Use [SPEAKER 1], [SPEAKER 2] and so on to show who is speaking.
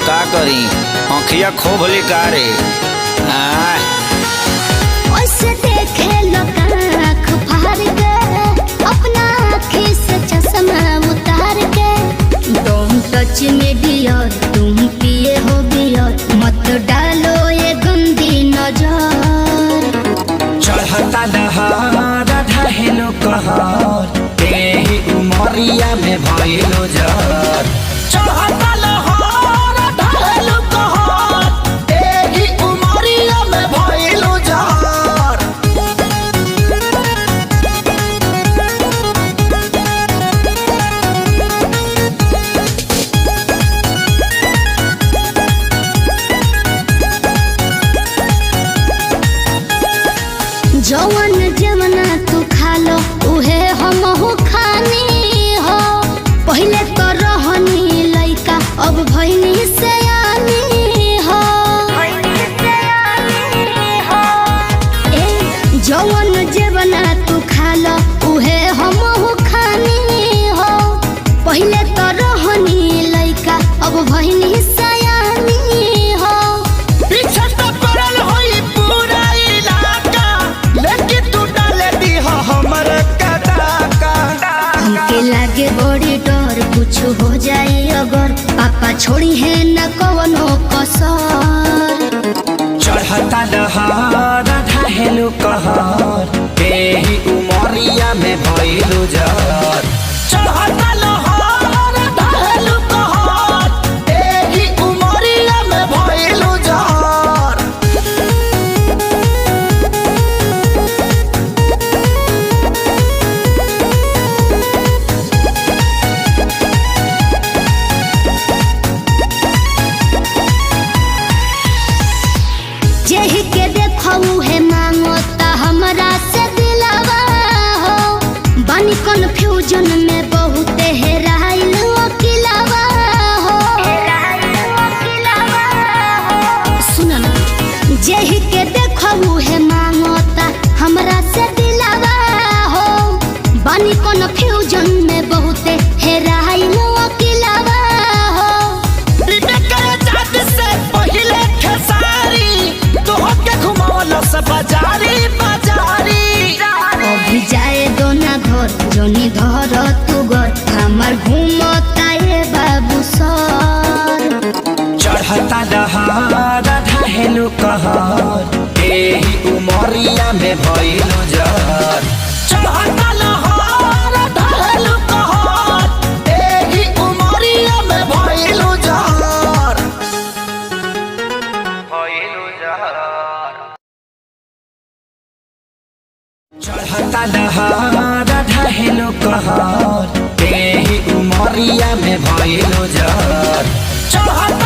[SPEAKER 1] का करी आँखिया खोभली का रे।
[SPEAKER 2] ओसे देखे लोग आँख फाड़ के अपना आँखी से चश्मा उतार के। तुम टच में डियर तुम पिए हो बियर मत डालो ये गंदी नजर।
[SPEAKER 1] चढ़ता दहार ढहेलो कहर तेही उमरिया में भइलो जर। चढ़ता लहर ढहेलो कहर तेही उमरिया में भइलो जर।
[SPEAKER 2] जवन जमना तू खा लो उहे हमहू खानी हो। पहले तो रहनी लइका अब भइनी सयानी हो। जवन जमना तू खा लो उहे हमहू खानी हो। पहले तो रहनी लइका अब भइनी सयानी हो।
[SPEAKER 1] पीछे तो पड़ल होई पूरा इलाका लेकिन तू डाले दी हो हमर कटाका।
[SPEAKER 2] हमके लागे बड़ी डर कुछ हो जाए अगर पापा छोड़ी है न कवनो कसर।
[SPEAKER 1] चढ़ता दहार ढहेलो कहर तेही उमरिया में भइलो जर। चढ़ता लहर ढहेलो कहर तेही उमरिया में भइलो जर।
[SPEAKER 2] जेहि के देखऊ है मांगो ता हमरा से दिलावा हो। बानी कन्फ्यूजन में बहुत हेराइल अकेलावा हो। सुन ना जेहि के देखऊ है मांगो ता हमरा से दिलावा हो। बानी कन्फ्यूजन में बहुत हेराइल अकेलावा हो। अभी जाए दो ना घर जोनी धर तू घर हमार घूमता ये बाबू सर।
[SPEAKER 1] चढ़ता दहार ढहेलो कहर तेही उमरिया में भइलो जर। चढ़ता लहर ढहेलो कहर तेही उमरिया में भइलो जर। भइलो जर। चढ़ता दहार ढहेलो कहर तेही उमरिया में भइलो जर। चढ़ता